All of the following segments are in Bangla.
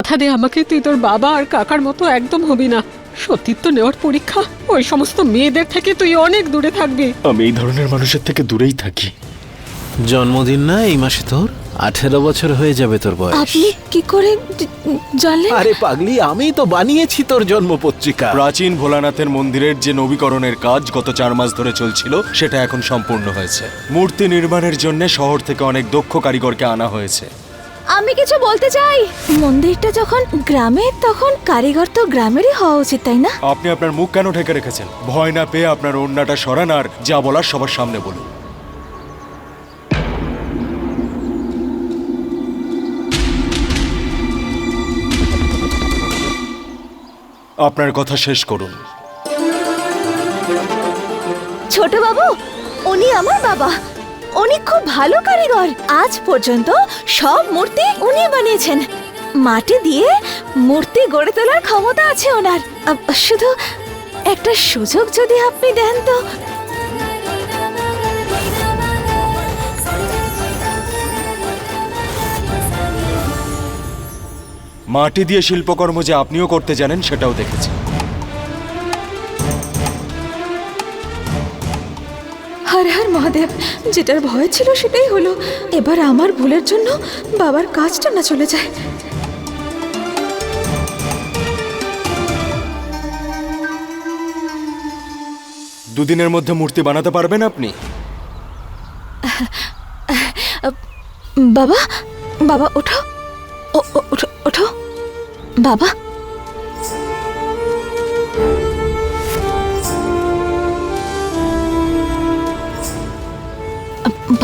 কথা দে আমাকে, তুই তোর বাবা আর কাকার মতো একদম হবি না। সতীত্ব নেওয়ার পরীক্ষা, ওই সমস্ত মেয়েদের থেকে তুই অনেক দূরে থাকবি। আমি এই ধরনের মানুষের থেকে দূরেই থাকি। জন্মদিন না এই মাসে তোর? 18 বছর হয়ে যাবে তোর বয়স। আপনি কি করে জানলেন? আরে পাগলি, আমি তো বানিয়েছি তোর জন্ম পত্রিকা। প্রাচীন ভোলানাথের মন্দিরের যে নবীকরণের কাজ গত 4 মাস ধরে চলছিল, সেটা এখন সম্পূর্ণ হয়েছে। মূর্তি নির্মাণের জন্য শহর থেকে অনেক দক্ষ কারিগরকে আনা হয়েছে। আমি কিছু বলতে চাই। মন্দিরটা যখন গ্রামে, তখন কারিগর তো গ্রামেরই হওয়া উচিত, তাই না? আপনি আপনার মুখ কেন ঢেকে রেখেছেন? ভয় না পেয়ে আপনার ওড়নাটা সরান আর যা বলার সবার সামনে বলুন। আপনার কথা শেষ করুন। ছোট বাবু, উনি আমার বাবা। উনি খুব ভালো কারিগর। আজ পর্যন্ত সব মূর্তি উনি বানিয়েছেন। মাটি দিয়ে মূর্তি গড়ে তোলার ক্ষমতা আছে ওনার। শুধু একটা সুযোগ যদি আপনি দেন তো। মাটি দিয়ে শিল্পকর্ম যে আপনিও করতে জানেন সেটাও দেখেছি। হর হর মহাদেব, যেটার ভয় ছিল সেটাই হলো। এবার আমার ভুলের জন্য বাবার কাজটা না চলে যায়। দুদিনের মধ্যে মূর্তি বানাতে পারবেন আপনি? বাবা, বাবা ওঠো, ওঠো ওঠো বাবা।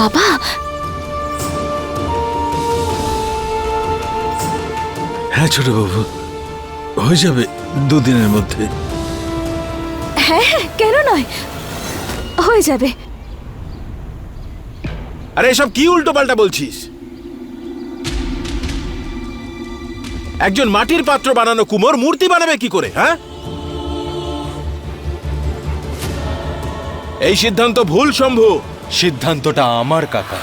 বাবা, হ্যাঁ ছোট বাবু, হয়ে যাবে 2 দিনের মধ্যে। হ্যাঁ হ্যাঁ, কেন নয়, হয়ে যাবে। আরে এসব কি উল্টো পাল্টা বলছিস? একজন মাটির পাত্র বানানো কুমোর মূর্তি বানাবে কি করে? হ্যাঁ, এই সিদ্ধান্ত ভুল শম্ভু। সিদ্ধান্তটা আমার কাকা।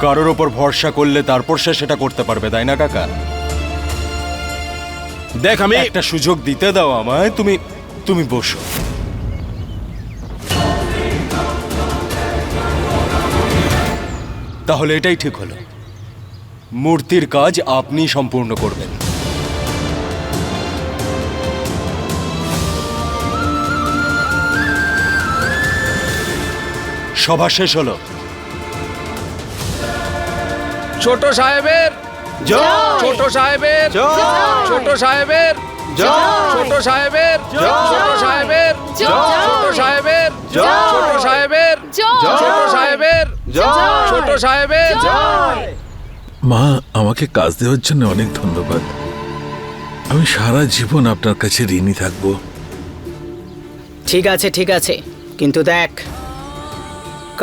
কারোর ওপর ভরসা করলে তারপর সে সেটা করতে পারবে, তাই না কাকা? দেখ, আমি একটা সুযোগ দিতে দাও আমায়। তুমি বসো। তাহলে এটাই ঠিক হলো, মূর্তির কাজ আপনি সম্পূর্ণ করবেন। সভা শেষ হলো। ছোট সাহেবের জয়। ছোট সাহেবের জয়। ছোট সাহেবের জয়। ছোট সাহেবের জয়। ছোট সাহেবের জয়। ছোট সাহেবের জয়। ছোট সাহেবের জয়। ছোট সাহেবের জয়। ছোট সাহেবের মা, আমাকে কাজ দেওয়ার জন্য অনেক ধন্যবাদ। আমি সারা জীবন আপনার কাছে ঋণী থাকবো। ঠিক আছে ঠিক আছে, কিন্তু দেখ,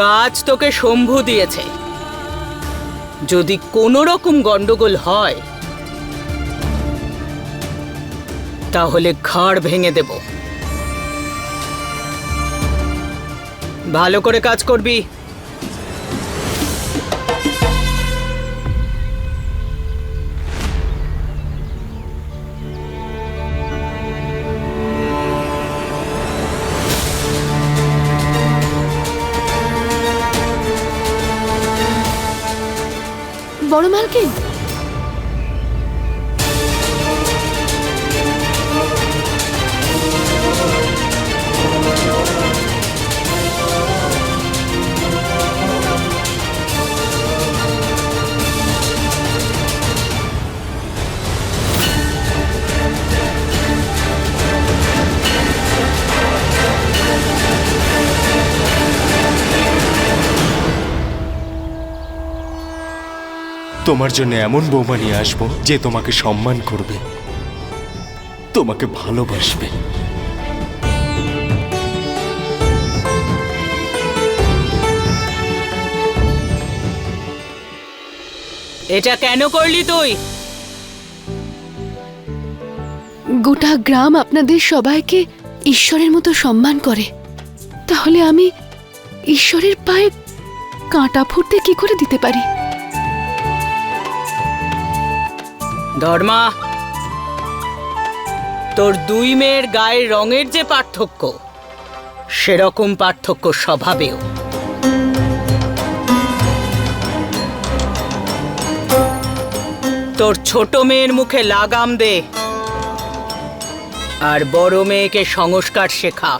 কাজ তোকে শম্ভু দিয়েছে। যদি কোনো রকম গন্ডগোল হয় তাহলে ঘাড় ভেঙে দেব। ভালো করে কাজ করবি। বড় মালকিন, তোমার জন্য এমন বৌমা নিয়ে আসবো যে তোমাকে সম্মান করবে, তোমাকে ভালোবাসবে। এটা কেন করলি তুই? গোটা গ্রাম আপনাদের সবাইকে ঈশ্বরের মতো সম্মান করে, তাহলে আমি ঈশ্বরের পায়ে কাঁটা ফুটতে কি করে দিতে পারি? ধর্মা, তোর দুই মেয়ের গায়ের রঙের যে পার্থক্য, সেরকম পার্থক্য স্বভাবেও। তোর ছোট মেয়ের মুখে লাগাম দে, আর বড় মেয়েকে সংস্কার শেখা।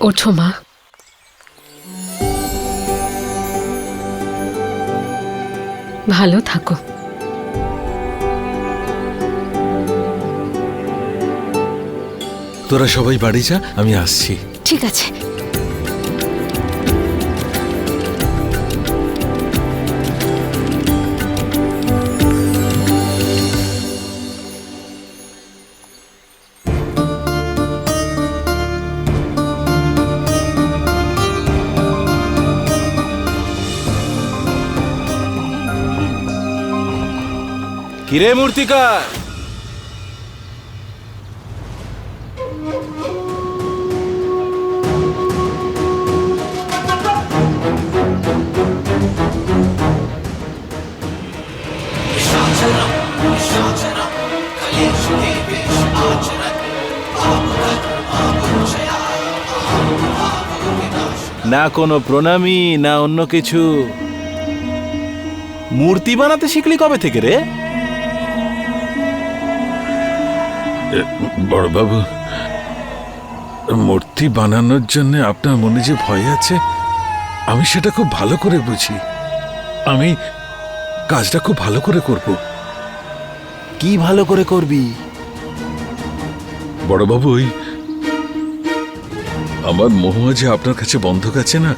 ওঠো মা। ভালো থাকো। তোরা সবাই বাড়ি যা, আমি আসছি। ঠিক আছে। কিরে মূর্তিকার, না কোনো প্রণামী না অন্য কিছু। মূর্তি বানাতে শিখলি কবে থেকে রে? বড়বাবু, মূর্তি বানানোর জন্য আপনার মনে যে ভয় আছে, আমি সেটা খুব ভালো করে বুঝি। আমি কাজটা খুব ভালো করে করব। কি ভালো করে করবি? বড়বাবু, ওই আমার মহুয়া যে আপনার কাছে বন্ধক আছে না,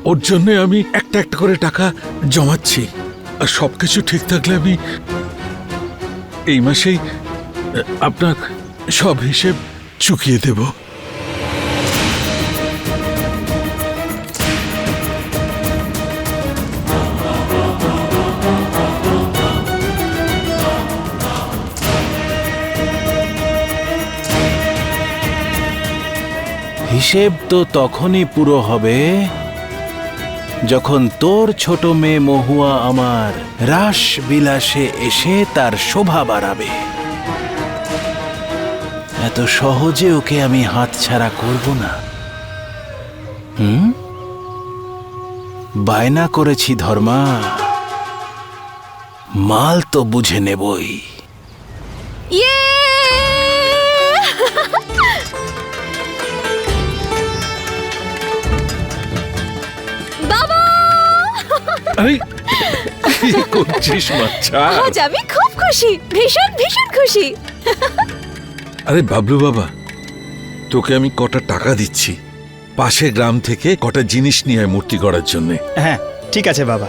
ওর জন্য আমি একটা একটা করে টাকা জমাচ্ছি। আর সবকিছু ঠিক থাকলে আমি এই মাসেই আপনার সব হিসেব চুকিয়ে দেব। হিসেব তো তখনই পুরো হবে যখন তোর ছোট মেয়ে মহুয়া আমার রাস বিলাসে এসে তার শোভা বাড়াবে। এত সহজে ওকে আমি হাতছাড়া করব না। বায়না করেছি ধর্মা, মাল তো বুঝে নেবই। ইয়ে! বাবা! আরে কি করছিস বাচ্চা? আজ আমি খুব খুশি, ভীষণ ভীষণ খুশি। আরে বাবলু বাবা, তোকে আমি কটা টাকা দিচ্ছি, পাশে গ্রাম থেকে কটা জিনিস নিয়ে আয় মূর্তি করার জন্য। হ্যাঁ ঠিক আছে বাবা।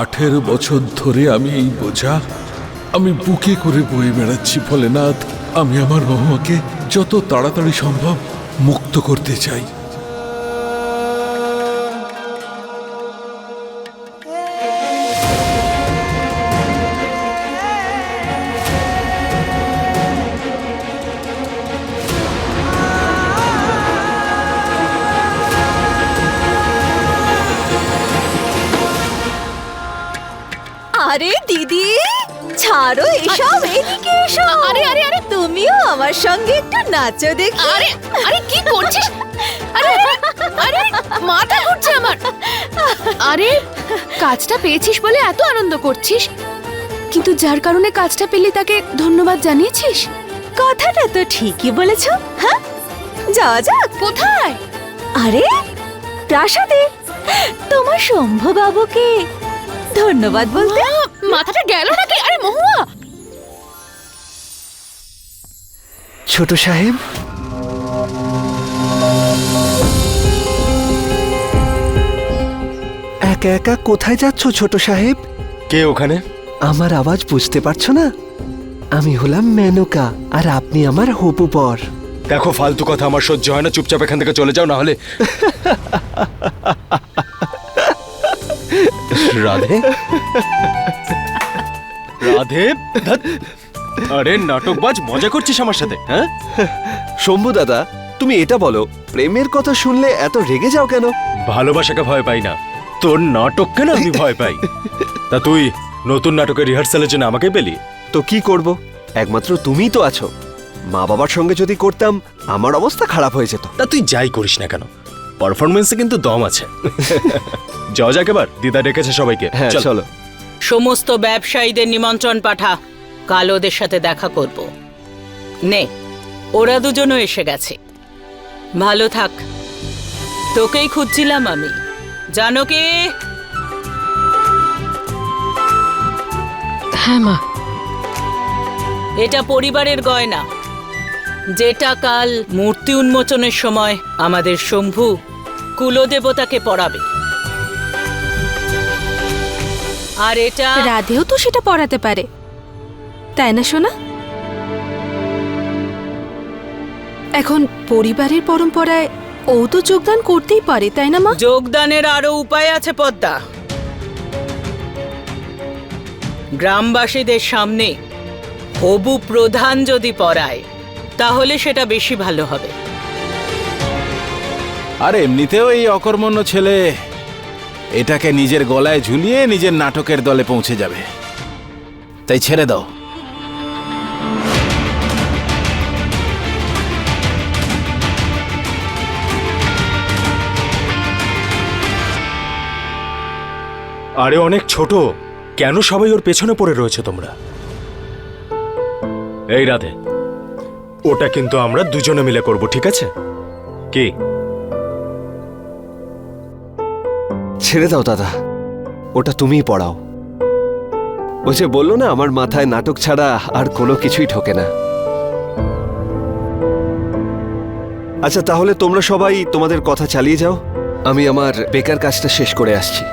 আঠেরো বছর ধরে আমি এই বোঝা আমি বুকে করে বয়ে বেড়াচ্ছি। ভোলেনাথ, আমি আমার মহুয়াকে যত তাড়াতাড়ি সম্ভব মুক্ত করতে চাই। আরে দিদি, ছাড়ো এসব, এদিকে এসো। আরে আরে আরে, তুমিও আমার সঙ্গে একটু নাচো দেখি। আরে আরে কি করছিস? আরে আরে মাথা ঘুরছে আমার। আরে কাজটা পেয়েছিস বলে এত আনন্দ করছিস, কিন্তু যার কারণে কাজটা পেলি তাকে ধন্যবাদ জানিয়েছিস? কথাটা তো ঠিকই বলেছো। হ্যাঁ, যাওয়া যাক। কোথায়? আরে প্রাসাদে, তোমার শম্ভু বাবুকে ধন্যবাদ বলতে। মাথাটা গেল নাকি? আরে মহুয়া, ছোট সাহেব, একা একা কোথায় যাচ্ছ ছোট সাহেব? কে ওখানে? আমার আওয়াজ বুঝতে পারছো না? আমি হলাম মেনকা, আর আপনি আমার হবু বর। দেখো, ফালতু কথা আমার সহ্য হয় না, চুপচাপ এখান থেকে চলে যাও, না হলে। রাধে, রাধে, ধ্যাৎ। আরে নাটকবাজ, মজা করছিস আমার সাথে? হ্যাঁ শম্ভু দাদা, তুমি এটা বলো, প্রেমের কথা শুনলে এত রেগে যাও কেন? ভালোবাসাকে ভয় পাই না, তোর নাটককে না আমি ভয় পাই। তা তুই নতুন নাটকের রিহার্সালের জন্য আমাকে পেলি? তো কি করব, একমাত্র তুমিই তো আছো। মা বাবার সঙ্গে যদি করতাম আমার অবস্থা খারাপ হয়ে যেত। তা তুই যাই করিস না কেন, পারফরমেন্সে কিন্তু দম আছে। যাও যাক, এবার দিদা ডেকেছে সবাইকে। হ্যাঁ চল। চলো। সমস্ত ব্যবসায়ীদের নিমন্ত্রণ পাঠা, কাল ওদের সাথে দেখা করব। নে, ওরা দুজনও এসে গেছে। ভালো থাক, তোকেই খুঁজছিলাম আমি। জানো কি? হ্যাঁ মা। এটা পরিবারের গয়না, যেটা কাল মূর্তি উন্মোচনের সময় আমাদের শম্ভু কুলদেবতাকে পরাবে। আর এটা রাধেও তো সেটা পড়াতে পারে, তাই না সোনা? এখন পরিবারের পরম্পরায় ও তো যোগদান করতেই পারে, তাই না মা? যোগদানের আরো উপায় আছে পদ্মা। গ্রামবাসীদের সামনে হবু প্রধান যদি পড়ায়, তাহলে সেটা বেশি ভালো হবে। আর এমনিতেও এই অকর্মণ্য ছেলে এটাকে নিজের গলায় ঝুলিয়ে নিজের নাটকের দলে পৌঁছে যাবে, তাই ছেড়ে দাও। আরে অনেক ছোট, কেন সবাই ওর পেছনে পড়ে রয়েছে তোমরা? এই রাধে, ওটা কিন্তু আমরা দুজনে মিলে করব, ঠিক আছে? কি? ছেড়ে দাও দাদা, ওটা তুমিই পড়াও। ও যে বললো না, আমার মাথায় নাটক ছাড়া আর কোনো কিছুই ঢোকে না। আচ্ছা তাহলে তোমরা সবাই তোমাদের কথা চালিয়ে যাও, আমি আমার বেকার কাজটা শেষ করে আসছি।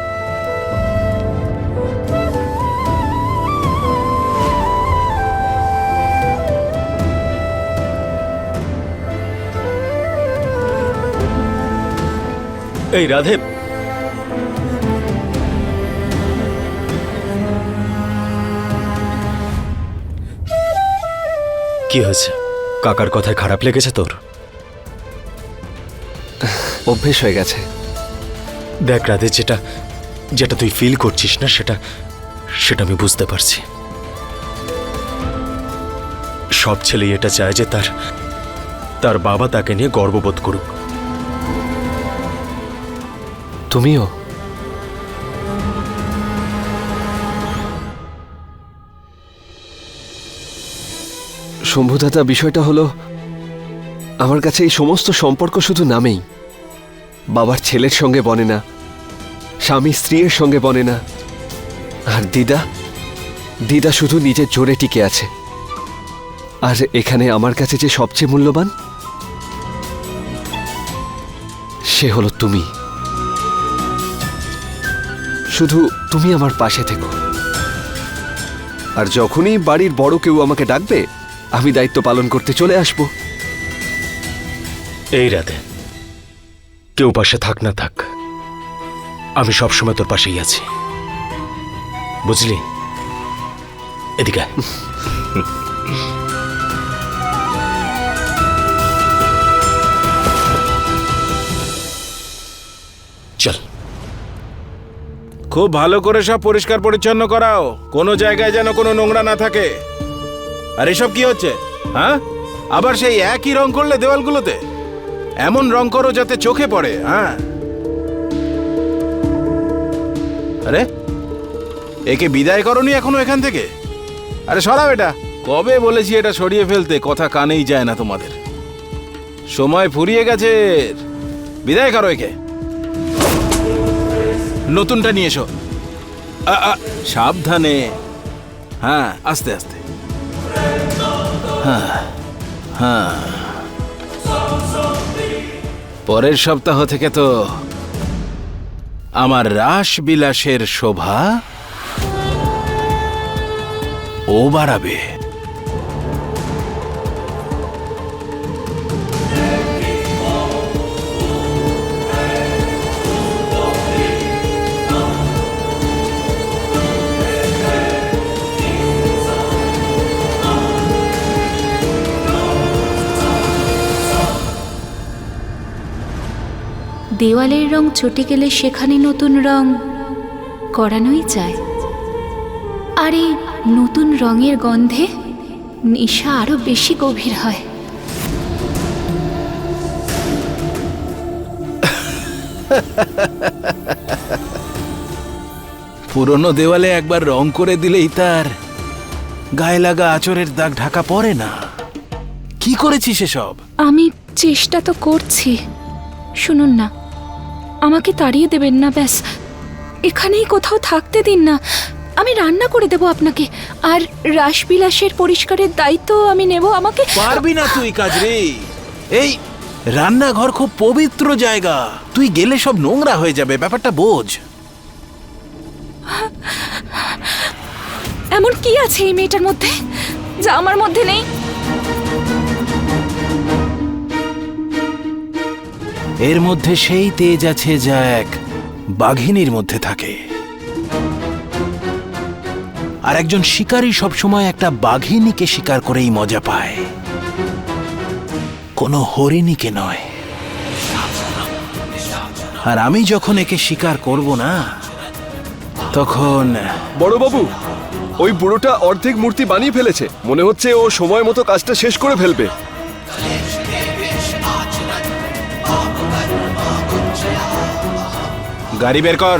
এই রাধে, কি হয়েছে? কাকার কথায় খারাপ লেগেছে তোর? অভ্যেস হয়ে গেছে। দেখ রাধে, যেটা যেটা তুই ফিল করছিস না, সেটা আমি বুঝতে পারছি। সব ছেলেই এটা চায় যে তার বাবা তাকে নিয়ে গর্ববোধ করুক। তুমিও। শম্ভুদাদা, বিষয়টা হলো, আমার কাছে এই সমস্ত সম্পর্ক শুধু নামেই। বাবার ছেলের সঙ্গে বনে না, স্বামী স্ত্রীর সঙ্গে বনে না, আর দিদা শুধু নিজের জোরে টিকে আছে। আর এখানে আমার কাছে যে সবচেয়ে মূল্যবান, সে হলো তুমি। শুধু তুমি আমার পাশে থেকো, আর যখনই বাড়ির বড় কেউ আমাকে ডাকবে, আমি দায়িত্ব পালন করতে চলে আসব। এই রাধে, কেউ পাশে থাক না থাক, আমি সবসময় তোর পাশেই আছি, বুঝলি? এদিকে আয়। চল। খুব ভালো করে সব পরিষ্কার পরিচ্ছন্ন করাও, কোনো জায়গায় যেন কোনো নোংরা না থাকে। আর এসব কি হচ্ছে? হ্যাঁ, আবার সেই একই রং করলে দেওয়ালগুলোতে? এমন রং করো যাতে চোখে পড়ে। হ্যাঁ, আরে একে বিদায় করনি এখনো এখান থেকে? আরে সরাও এটা। কবে বলেছি এটা সরিয়ে ফেলতে, কথা কানেই যায় না তোমাদের। সময় ফুরিয়ে গেছে, বিদায় করো একে। নতুনটা নিয়ে এসো। সাবধানে। হ্যাঁ, আস্তে আস্তে। হ্যাঁ হ্যাঁ, পরের সপ্তাহ থেকে তো আমার রাস বিলাসের শোভা ও বাড়াবে। দেওয়ালের রং চটে গেলে সেখানে নতুন রং করানোই যায়। আর এই নতুন রঙের গন্ধে নেশা আরো বেশি গভীর হয়। পুরনো দেওয়ালে একবার রং করে দিলেই তার গায়ে লাগা আঁচড়ের দাগ ঢাকা পড়ে না। কি করেছিস এসব? আমি চেষ্টা তো করছি। শুনুন না, আমাকে তাড়িয়ে দেবেন না, ব্যাস এখানেই কোথাও থাকতে দিন না। আমি রান্না করে দেব আপনাকে, আর রাসবিলাসের পরিষ্কারের দায়িত্ব আমি নেব। আমাকে পারবি না তুই কাজরি। এই রান্নাঘর খুব পবিত্র জায়গা, তুই গেলে সব নোংরা হয়ে যাবে, ব্যাপারটা বোঝ। এমন কি আছে এই মেয়েটার মধ্যে যা আমার মধ্যে নেই? এর মধ্যে সেই তেজ আছে যা এক বাঘিনীর মধ্যে থাকে। আর একজন শিকারী সবসময় একটা বাঘিনীকে শিকার করেই মজা পায়, কোনো হরিণীকে নয়। আর আমি যখন একে শিকার করব না, তখন বড়বাবু, ওই বুড়োটা অর্ধেক মূর্তি বানিয়ে ফেলেছে। মনে হচ্ছে ও সময় মতো কাজটা শেষ করে ফেলবে। গাড়ি বের কর।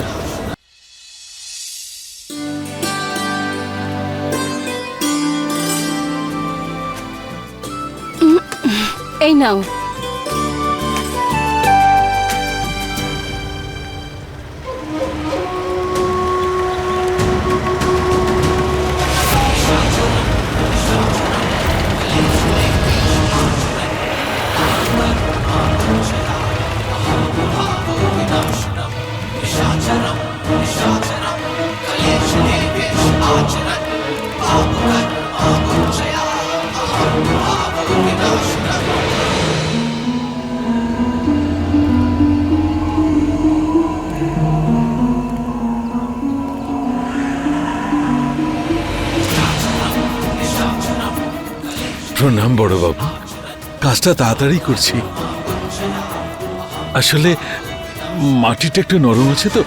এই নাও। প্রণাম বড়বাবু, কাজটা তাড়াতাড়ি করছি। আসলে মাটিটা একটু নরম আছে তো,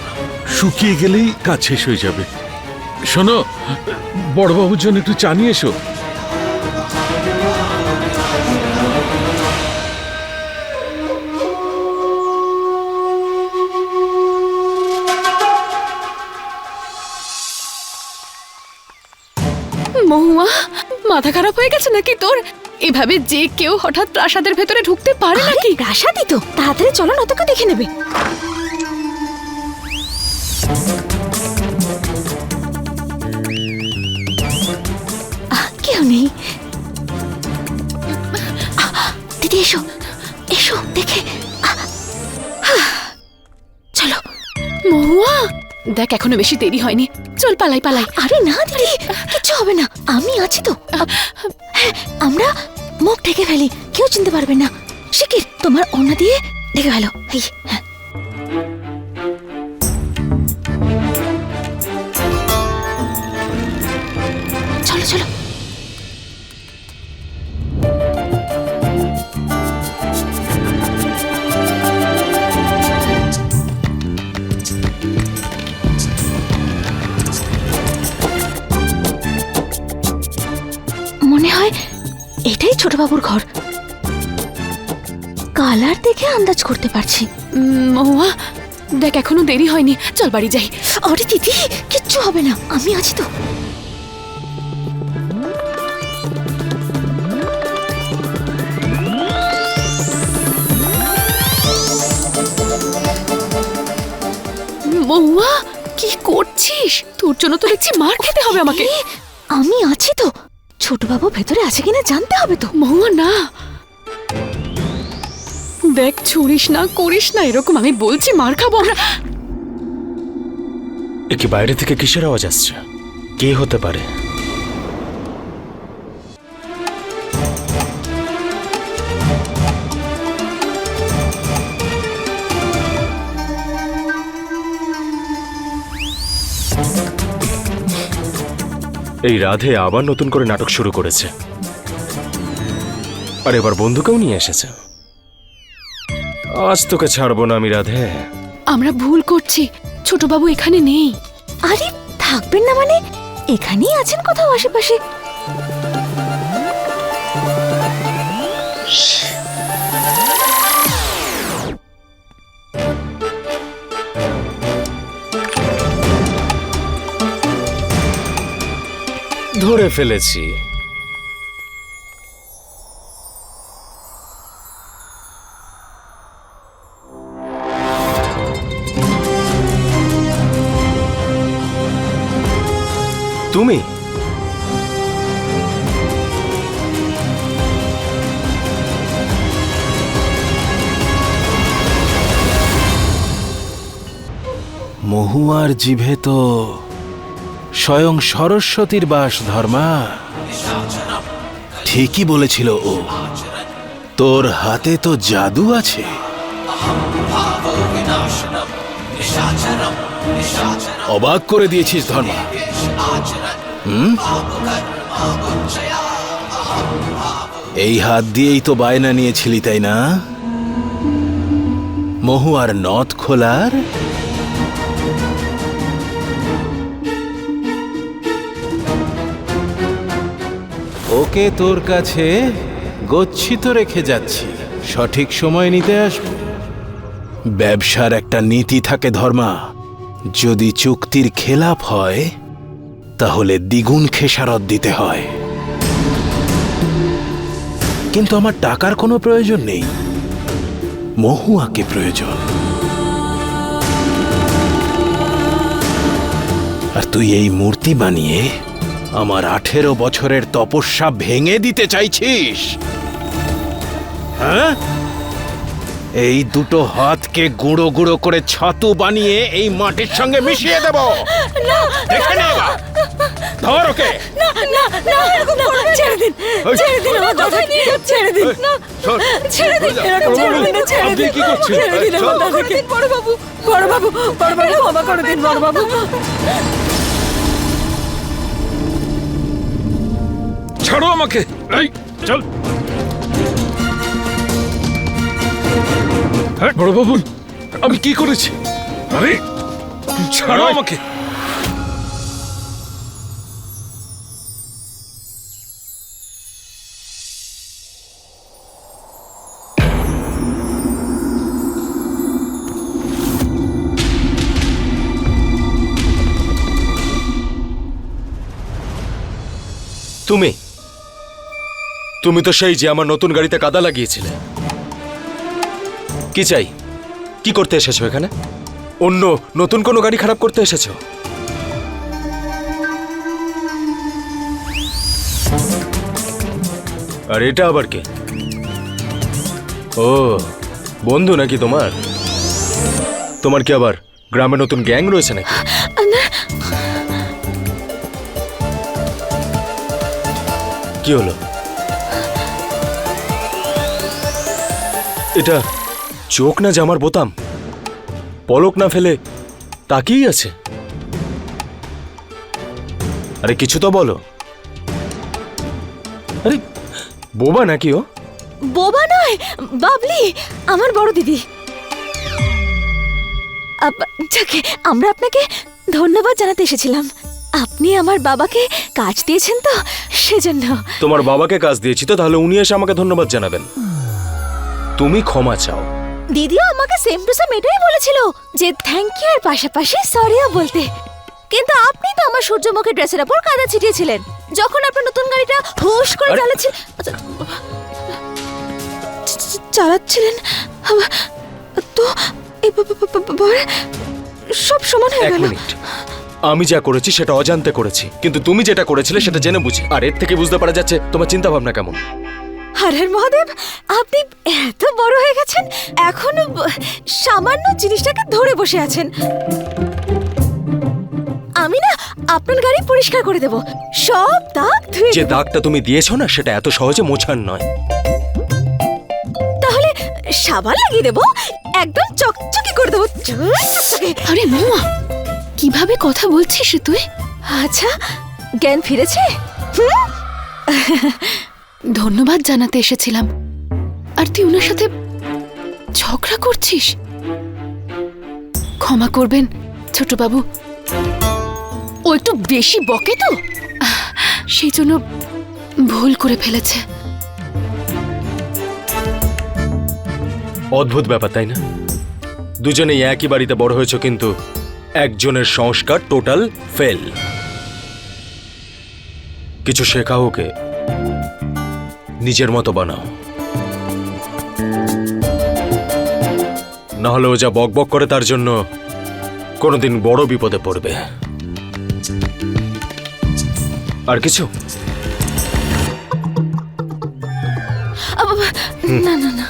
শুকিয়ে গেলেই কাজ শেষ হয়ে যাবে। শোনো, বড়বাবুর জন্য একটু চা নিয়ে এসো। মহুয়া, মাথা খারাপ হয়ে গেছে নাকি তোর? এভাবে যে কেউ হঠাৎ প্রাসাদের ভেতরে ঢুকতে পারে নাকি? প্রাসাদই তো, তাড়াতাড়ি চলো না, তোকে দেখে নেবে। কেউ নেই। দিদি এসো, এসো দেখে। চলো। মহুয়া, দেখ এখনো বেশি দেরি হয়নি, চল পালাই পালাই। আরে না দিদি, কিচ্ছু হবে না, আমি আছি তো। হ্যাঁ, আমরা মুখ ঢেকে ফেলি, কেউ চিনতে পারবে না। শিগগির তোমার ওড়না দিয়ে ঢেকে ফেলো। এই, হ্যাঁ। চলো চলো। মনে হয় এটাই ছোট বাবুর ঘর। কালার দেখে আন্দাজ করতে পারছি। মহুয়া, দেখ এখনো দেরি হয়নি, চল বাড়ি যাই। আরে দিদি, কিচ্ছু হবে না, আমি আছি তো। মহুয়া, কি করছিস? তোর জন্য তো দেখছি মার খেতে হবে আমাকে। আমি আছি তো, ছোট বাবু ভেতরে আছে কিনা জানতে হবে তো। মহুয়া না, দেখ ছুড়িস না, করিস না এরকম, আমি বলছি মার খাবো আমরা। এ কি বাইরে থেকে কিসের আওয়াজ আসছে? কে হতে পারে? এই রাধে আবার নতুন করে নাটক শুরু করেছে, আর এবার বন্ধুকেও নিয়ে এসেছে। আজ তোকে ছাড়বো না আমি রাধে। আমরা ভুল করছি, ছোট বাবু এখানে নেই। আরে থাকবেন না মানে? এখানেই আছেন কোথাও আশেপাশে। ধরে ফেলেছি। তুমি? মহুয়ার জিভে তো স্বয়ং সরস্বতীর বাস ধর্মা। ঠিকই বলেছিল ও, তোর হাতে তো জাদু আছে। অবাক করে দিয়েছিস ধর্মা। এই হাত দিয়েই তো বায়না নিয়েছিলি তাই না, মহুয়ার নথ খোলার? ওকে তোর কাছে গচ্ছিত রেখে যাচ্ছি, সঠিক সময় নিতে আসব। ব্যবসার একটা নীতি থাকে ধর্মা, যদি চুক্তির খেলাপ হয় তাহলে দ্বিগুণ খেসারত দিতে হয়। কিন্তু আমার টাকার কোনো প্রয়োজন নেই, মহুয়াকে প্রয়োজন। আর তুই এই মূর্তি বানিয়ে আমার 18 বছরের তপস্যা ভেঙে দিতে চাইছিস? হ্যাঁ, এই দুটো হাতকে গুঁড়ো গুঁড়ো করে ছাতু বানিয়ে এই মাটির সঙ্গে মিশিয়ে দেব। দেখে নে এবার। ধর ওকে। ছেড়ে দিন, ছেড়ে দিন আমার দাদাকে, ছেড়ে দিন, ছেড়ে দিন, এরকম ছেড়ে দিন, ছেড়ে দিন, ছেড়ে দিন আমার দাদাকে। বড় বাবু, বড় বাবু, বড় বাবু ক্ষমা করে দিন বড় বাবু। ছাড়ো আমাকে। এই চল। হ্যাঁ বড় বাবু, আমি কি করেছি? আরে ছাড়ো আমাকে। তুমি তুমি তো সেই যে আমার নতুন গাড়িতে কাদা লাগিয়েছিলে। কি চাই? কি করতে এসেছো এখানে? অন্য নতুন কোনো গাড়ি খারাপ করতে এসেছো? আর এটা আবার কে? ও বন্ধু নাকি তোমার? তোমার কি আবার গ্রামে নতুন গ্যাং রয়েছে নাকি? কি হলো? এটা চোখ না জামার বোতাম, পলক না ফেলে তাকিয়েই আছে। আরে কিছু তো বলো। আরে বোবা নাকি ও? বোবা নয়, বাবলি, আমার বড় দিদি। যাকে আমরা আপনাকে ধন্যবাদ জানাতে এসেছিলাম। আপনি আমার বাবাকে কাজ দিয়েছেন তো, সেজন্য। তোমার বাবাকে কাজ দিয়েছি তো, তাহলে উনি এসে আমাকে ধন্যবাদ জানাবেন। তুমি ক্ষমা চাও। দিদিও আমাকে সেম টু সেম এটাই বলেছিল, যে থ্যাংক ইউ এর পাশাপাশি সরিও বলতে। কিন্তু আপনি তো আমার সূর্যমুখী ড্রেসের উপর কাদা ছিটিয়েছিলেন যখন আপনার নতুন গাড়িটা হুশ করে চালাচ্ছিলেন। তো সব সমান হয়ে এক গেল। মিনিট, আমি যা করেছি সেটা অজান্তে করেছি, কিন্তু তুমি যেটা করেছিলে সেটা জেনে বুঝে। আর এর থেকে বুঝতে পারা যাচ্ছে তোমার চিন্তা ভাবনা কেমন। হর হর মহাদেব, আপনি এত বড় হয়ে গেছেন, এখনো সামান্য জিনিসটাকে ধরে বসে আছেন। আমি না আপনার গাড়ি পরিষ্কার করে দেব, সব দাগ ধুয়ে যে দেব। দাগটা তুমি দিয়েছো না সেটা এত সহজে মোছার নয়। তাহলে সাবান লাগিয়ে দেব, একদম চকচকে করে দেবো, চকচকে। আরে মা, কিভাবে কথা বলছিস রে তুই? আচ্ছা, জ্ঞান ফিরেছে? হুম? ধন্যবাদ জানাতে এসেছিলাম, আর তুই ওনার সাথে ঝগড়া করছিস? ক্ষমা করবেন ছোট বাবু, ও একটু বেশি বকে তো, সেই জন্য ভুল করে ফেলেছে। অদ্ভুত ব্যাপার তাই না? দুজনেই একই বাড়িতে বড় হয়েছে, কিন্তু একজনের সংস্কার টোটাল ফেল। কিছু শেখাও ওকে, নিজের মতো বানাও, না হলে ও যা বকবক করে তার জন্য কোনোদিন বড় বিপদে পড়বে। আর কিছু? না না না,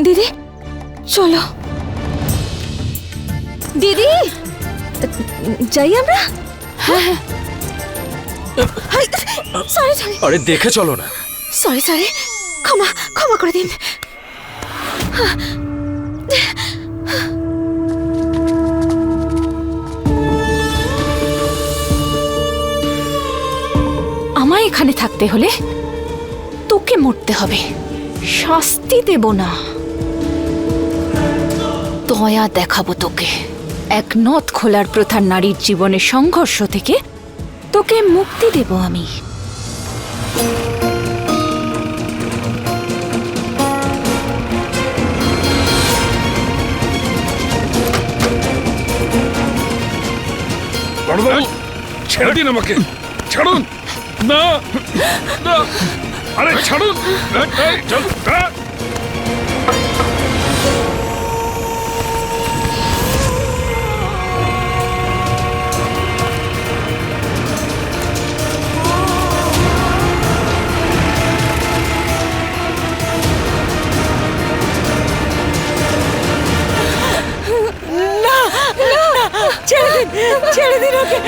দিদি চলো। দিদি, যাই আমরা? হ্যাঁ, সরি সরি আরে দেখে চলো না। সরি সরি, ক্ষমা ক্ষমা করে দিন। আমায় এখানে থাকতে হলে তোকে মরতে হবে, শাস্তি দেব না, দয়া দেখাবো তোকে। এক নথ খোলার প্রথার নারীর জীবনের সংঘর্ষ থেকে তোকে মুক্তি দেব আমি। বড়বাবু, ছেড়ে দিন আমাকে, ছাড়ুন। না না, আরে ছাড়ুন। এই, চল, ছেড়ে দিন ওকে।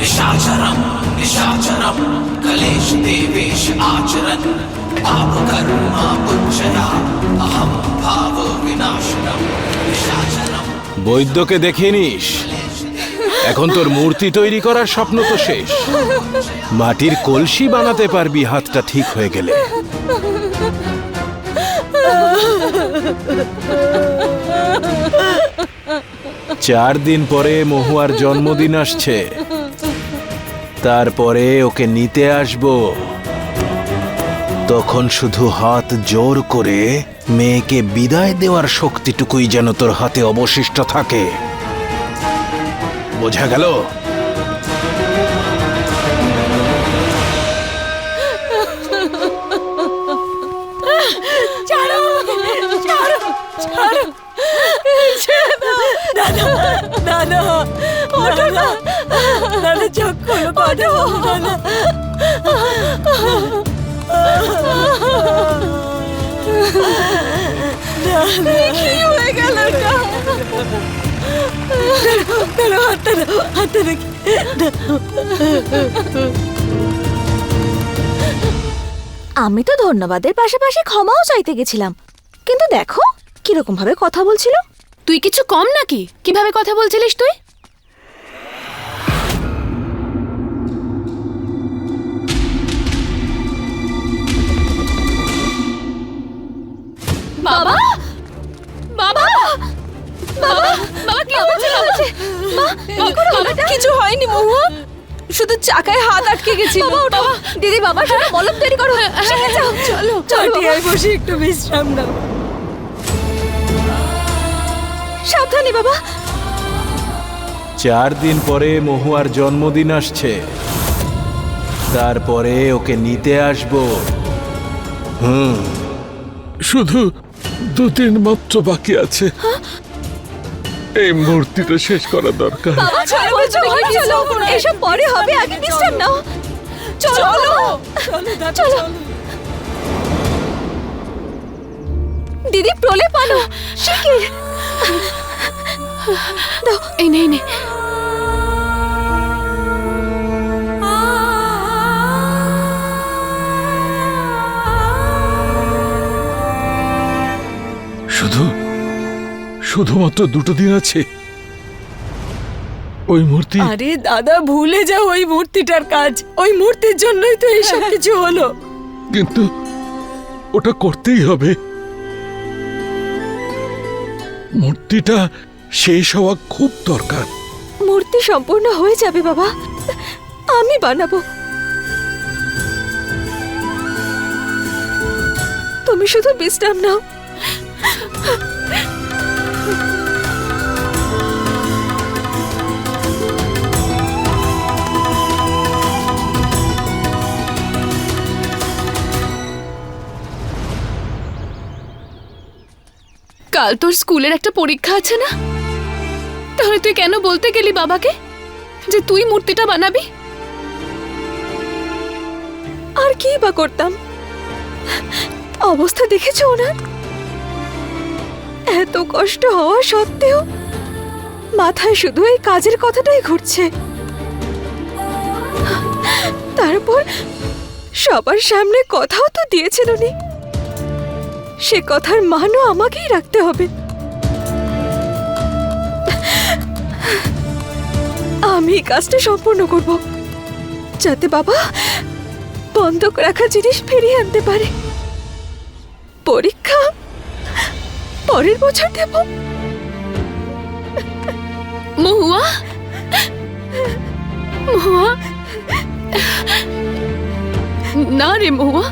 निशाचरम निशाचरम कलेश देवेश आचरन पाप कर्मा पुच्छया अहम भाव विनाशनम निशाचरम। বৈদ্যকে দেখিয়ে নিস, এখন তোর মূর্তি তৈরি করার স্বপ্ন তো শেষ। মাটির কলসি বানাতে পারবি হাতটা ঠিক হয়ে গেলে। 4 দিন পরে মহুয়ার জন্মদিন আসছে, তারপরে ওকে নিতে আসবো। তখন শুধু হাত জোর করে মেয়েকে বিদায় দেওয়ার শক্তিটুকুই যেন তোর হাতে অবশিষ্ট থাকে। বোঝা গেল? দাদা ওঠো না, দাদা চোখ খোলো, কথা বলো না। কি হয়ে গেল? হাতটা দেখি। আমি তো ধন্যবাদের পাশাপাশি ক্ষমাও চাইতে গেছিলাম, কিন্তু দেখো কিরকম ভাবে কথা বলছিল। তুই কিছু কম নাকি? কিভাবে কথা বলছিলিস তুই? বাবা, বাবা, বাবা কি হচ্ছে? কিছু হয়নি মহুয়া, শুধু চাকায় হাত আটকে গেছিল। বাবা দিদি বাবা শুধু মলম তৈরি করো। শিখে যাও। চলো চটিয়ায় বসে একটু বিশ্রাম নাও। সাবধানে বাবা। 4 দিন পরে মহুয়ার জন্মদিন আসছে, তারপরে ওকে নিতে আসবো। শুধু 2 দিন মাত্র বাকি আছে। এই মূর্তিটা শেষ করা দরকার। বাবা চলো, এসব পরে হবে, আগে বিশ্রাম নাও। চলো চলো। দিদি প্রলেপ আনো, শিগগির। এই নে। শুধুমাত্র 2 দিন আছে। ওই মূর্তি, আরে দাদা ভুলে যাও ওই মূর্তিটার কাজ। ওই মূর্তির জন্যই তো এইসব কিছু হলো। কিন্তু ওটা করতেই হবে। মূর্তিটা শেষ হওয়া খুব দরকার। মূর্তি সম্পূর্ণ হয়ে যাবে বাবা, আমি বানাবো। তুমি শুধু বিশ্রাম নাও। কাল তোর স্কুলের একটা পরীক্ষা আছে না? তাহলে তুই কেন বলতে গেলি বাবাকে যে তুই মূর্তিটা বানাবি? আর কি বা করতাম? অবস্থা দেখেছো ওনার? এত কষ্ট হওয়া সত্ত্বেও মাথায় শুধু এই কাজের কথাটাই ঘুরছে। তারপর সবার সামনে কথাও তো দিয়েছেন উনি, সে কথার মানও আমাকেই রাখতে হবে। আমি এই কাজটা সম্পূর্ণ করব, যাতে বাবা বন্ধক রাখা জিনিস ফিরিয়ে আনতে পারে। পরীক্ষা পরের বছর দেব। মহুয়া, না রে মহুয়া,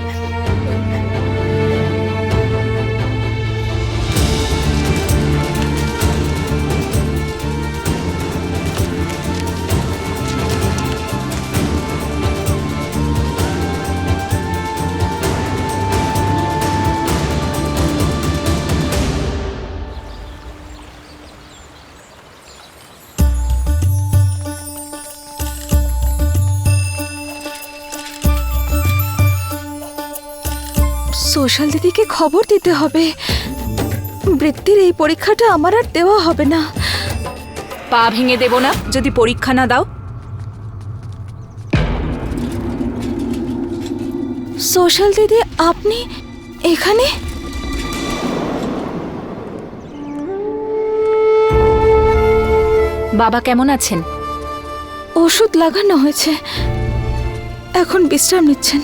সোশ্যাল দিদিকে খবর দিতে হবে। বৃত্তির এই পরীক্ষাটা আমার আর দেওয়া হবে না। পা ভেঙে দেব না যদি পরীক্ষা না দাও। সোশ্যাল দিদি আপনি এখানে? বাবা কেমন আছেন? ওষুধ লাগানো হয়েছে, এখন বিশ্রাম নিচ্ছেন।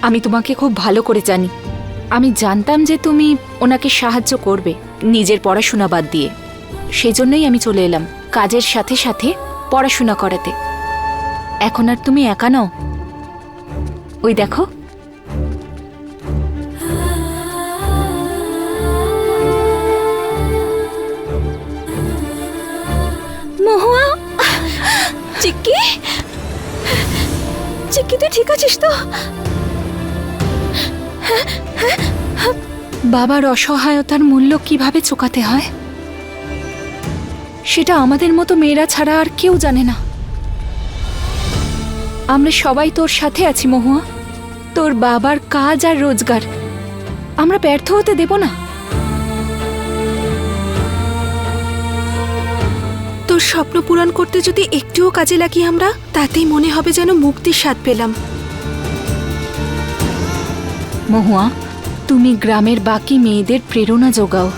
আমি তোমাকে খুব ভালো করে জানি। আমি জানতাম যে তুমি ওনাকে সাহায্য করবে নিজের পড়াশোনা বাদ দিয়ে। সেই জন্যই আমি চলে এলাম কাজের সাথে সাথে পড়াশোনা করাতে। এখন আর তুমি একা নও। ওই দেখো, মহুয়া, চিক্কি, চিক্কি তুই ঠিক আছিস তো? বাবার অসহায়তার মূল্য কিভাবে চোকাতে হয় সেটা আমাদের মতো মেয়েরা ছাড়া আর কেউ জানে না। আমরা সবাই তোর সাথে আছি মহুয়া। তোর বাবার কাজ আর রোজগার আমরা ব্যর্থ হতে দেব না। তোর স্বপ্ন পূরণ করতে যদি একটুও কাজে লাগি আমরা, তাতেই মনে হবে যেন মুক্তির স্বাদ পেলাম। মহুয়া, তুমি গ্রামের বাকি মেয়েদের প্রেরণা যোগাও।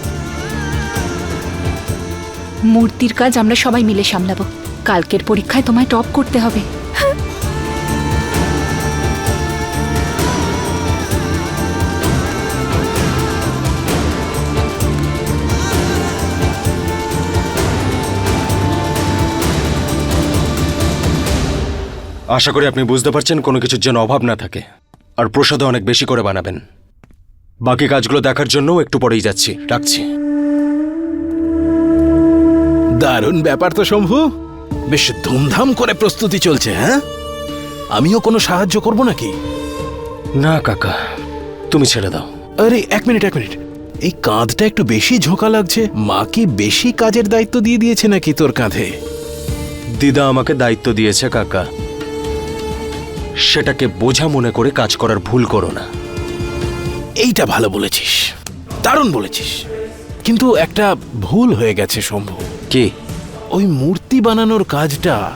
মূর্তির কাজ আমরা সবাই মিলে সামলাবো। কালকের পরীক্ষায় তোমায় টপ করতে হবে। আশা করি আপনি বুঝতে পারছেন কোনো কিছুর যেন অভাব না থাকে, আর প্রসাদও অনেক বেশি করে বানাবেন। বাকি কাজগুলো দেখার জন্যও একটু পরেই যাচ্ছি, রাখছি। দারুণ ব্যাপার তো শম্ভু, বেশ ধুমধাম করে প্রস্তুতি চলছে। হ্যাঁ, আমিও কোনো সাহায্য করব নাকি? না কাকা, তুমি ছেড়ে দাও। আরে এক মিনিট, এই কাঁধটা একটু বেশি ঝোঁকা লাগছে। মা কি বেশি কাজের দায়িত্ব দিয়ে দিয়েছে নাকি তোর কাঁধে? দিদা আমাকে দায়িত্ব দিয়েছে কাকা, সেটাকে বোঝা মনে করে কাজ করার ভুল করো না। এইটা ভালো বলেছিস, দারুণ বলেছিস, কিন্তু একটা ভুল হয়ে গেছে শম্ভু। কি? ওই মূর্তি বানানোর কাজটা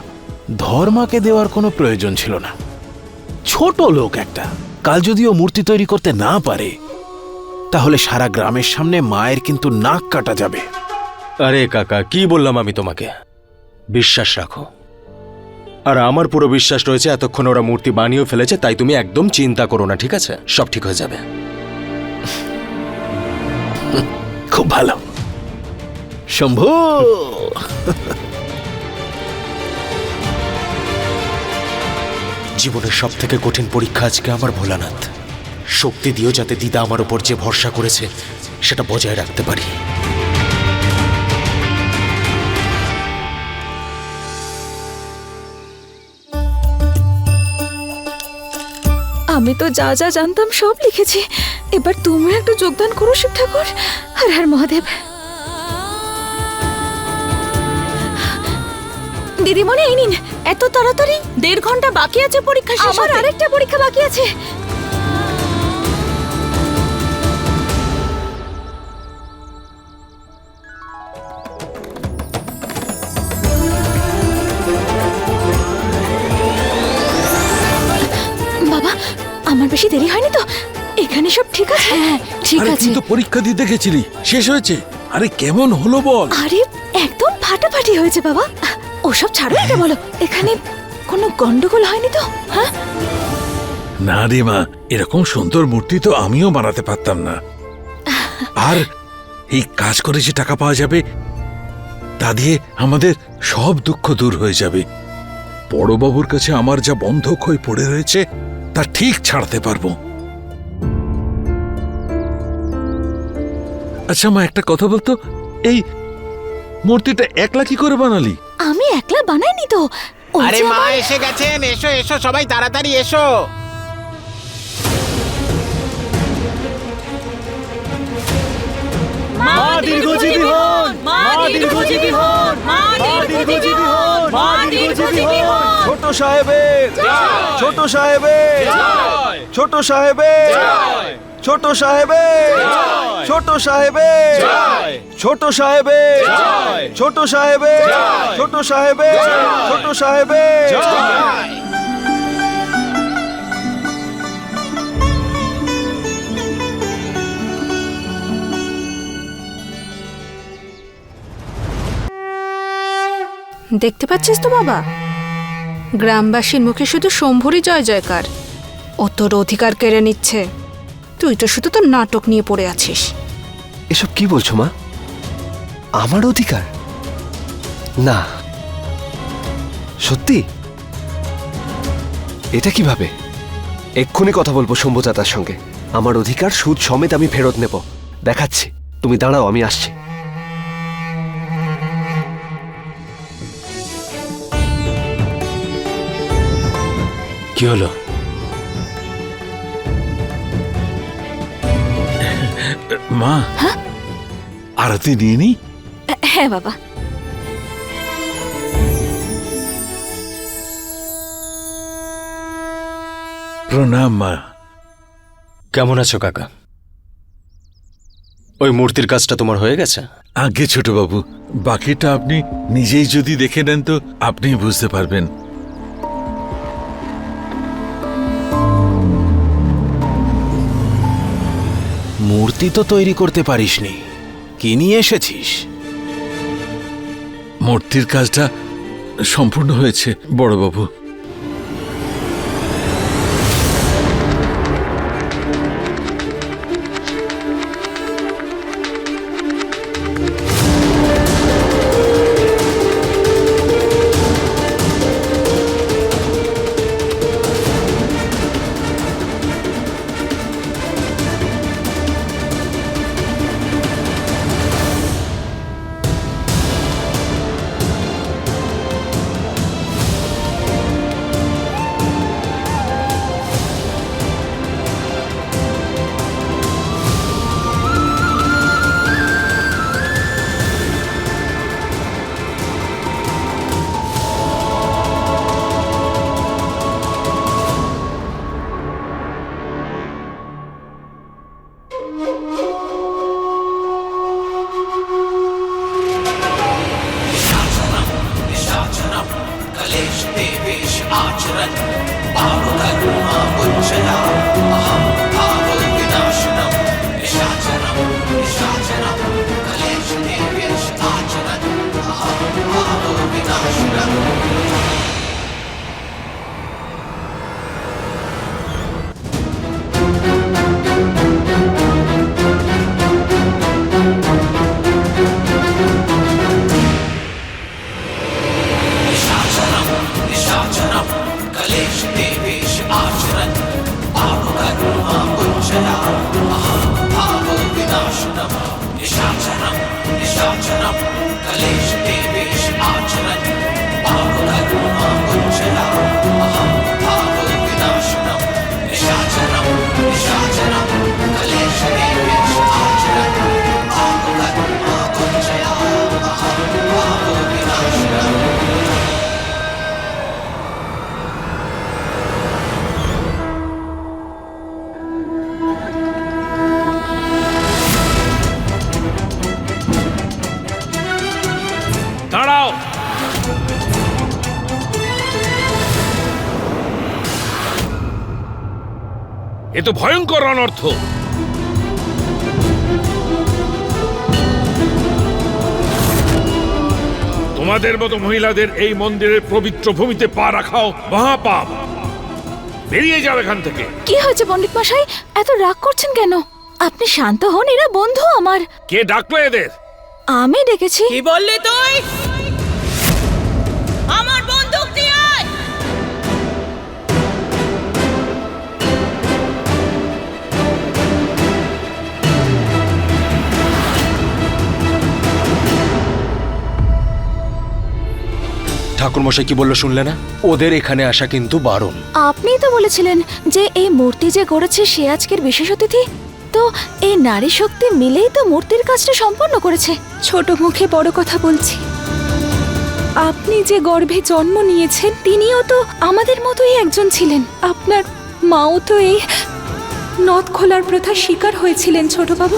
ধর্মাকে দেওয়ার কোনো প্রয়োজন ছিল না। ছোট লোক একটা, কাল যদি ও মূর্তি তৈরি করতে না পারে তাহলে সারা গ্রামের সামনে মায়ের কিন্তু নাক কাটা যাবে। আরে কাকা, কি বললাম আমি তোমাকে? বিশ্বাস রাখো। আর আমার পুরো বিশ্বাস রয়েছে, এতক্ষণ ওরা মূর্তি বানিয়েও ফেলেছে, তাই তুমি একদম চিন্তা করো না, ঠিক আছে? সব ঠিক হয়ে যাবে। খুব ভালো শম্ভু। জীবনের সব থেকে কঠিন পরীক্ষা আজকে আমার ভোলানাথ। শক্তি দিও যাতে দিদা আমার উপর যে ভরসা করেছে সেটা বজায় রাখতে পারি। আমি তো যা যা জানতাম সব লিখেছি, এবার তুমি একটু যোগদান করো শিব ঠাকুর। হর হর মহাদেব। দিদিমণি এই নিন। এত তাড়াতাড়ি? 1.5 ঘন্টা বাকি আছে পরীক্ষা শেষ আমার হতে। আরেকটা পরীক্ষা বাকি আছে। বাবা, আমার বেশি দেরি হয়নি তো? এখানে সব ঠিক আছে? হ্যাঁ ঠিক আরে আছে। তুই তো পরীক্ষা দিতে গেছিলি, শেষ হয়েছে। আরে কেমন হলো বল? আরে একদম ফাটাফাটি হয়েছে বাবা। ওসব ছাড়ো, এটা বলো এখানে কোনো গন্ডগোল হয়নি তো? হ্যাঁ, না রে মা, এরকম সুন্দর মূর্তি তো আমিও বানাতে পারতাম না। আর এই কাজ করে যে টাকা পাওয়া যাবে তা দিয়ে আমাদের সব দুঃখ দূর হয়ে যাবে। বড়বাবুর কাছে আমার যা বন্ধক হয়ে পড়ে রয়েছে তা ঠিক ছাড়তে পারবো। আচ্ছা মা, একটা কথা বলতো, এই মূর্তিটা একলা কি করে বানালি? আমি একলা বানাইনি তো। ওই আরে যে মা আমার- এসে গেছেন, এসো এসো সবাই তাড়াতাড়ি এসো। মা দীর্ঘজীবী হন, মা দীর্ঘজীবী হন, মা দীর্ঘজীবী হন, মা দীর্ঘজীবী হন। ছোট সাহেবের, ছোট সাহেবের, ছোট সাহেবের, ছোট সাহেবের, ছোট সাহেবের, ছোট সাহেবের, ছোট সাহেবের, ছোট সাহেবের, ছোট সাহেবের। দেখতে পাচ্ছিস তো বাবা, গ্রামবাসীর মুখে শুধু শম্ভুরই জয় জয়কার। ও তোর অধিকার কেড়ে নিচ্ছে, তুই তো শুধু তোর নাটক নিয়ে পড়ে আছিস। এসব কি বলছো মা? আমার অধিকার? না, সত্যি? এটা কিভাবে? এক্ষুনি কথা বলবো শম্ভুদাদার সঙ্গে। আমার অধিকার সুদ সমেত আমি ফেরত নেব। দেখাচ্ছি, তুমি দাঁড়াও, আমি আসছি। কি হলো? মা, আরতি নিয়ে নি। হ্যাঁ বাবা। প্রণাম মা। কেমন আছো কাকা? ওই মূর্তির কাজটা তোমার হয়ে গেছে? আগে ছোট বাবু, বাকিটা আপনি নিজেই যদি দেখে নেন তো আপনি বুঝতে পারবেন। মূর্তি তো তৈরি করতে পারিসনি, কি নিয়ে এসেছিস? মূর্তির কাজটা সম্পূর্ণ হয়েছে বড়বাবু। आचरन् पापकर्मा मुञ्चया अहं भावविनाशनं निशाचरं निशाचरं कलेशदेवेश आचरन् अहं भावविनाशनम् निशाचरं कलेशदेवेश आचरन् पापकर्मा मुञ्चया अहं भावविनाशनं निशाचरं निशाचरं कलेशदेवेश आचरन् पापकर्मा मुञ्चया अहं भावविनाशनं निशाचरं निशाचरं कलेशदेवेश आचरन् पापकर्मा मुञ्चया अहं भावविनाशनम् দাঁড়াও। এ তো ভয়ঙ্কর অনর্থ। তোমাদের মতো মহিলাদের এই মন্দিরের পবিত্র ভূমিতে পা রাখাও মহাপাপ। বেরিয়ে যাও এখান থেকে। কি হয়েছে পণ্ডিত মশাই, এত রাগ করছেন কেন? আপনি শান্ত হন, এরা বন্ধু আমার। কে ডাকলো এদের? আমি ডেকেছি। কি বললি তুই? আমার বন্দুক দিয়ে আয়। ঠাকুরমশাই কি বললো শুনলে না? ওদের এখানে আসা কিন্তু বারণ। আপনিই তো বলেছিলেন যে এই মূর্তি যে গড়েছে সে আজকের বিশেষ অতিথি। তো এই নারী শক্তি মিলেই তো মূর্তির কাজটা সম্পন্ন করেছে। ছোট মুখে বড় কথা বলছি। আপনি যে গর্ভে জন্ম নিয়েছেন তিনিও তো আমাদের মতোই একজন ছিলেন। আপনার মাও তো এই নথ খোলার প্রথার শিকার হয়েছিলেন ছোটবাবু।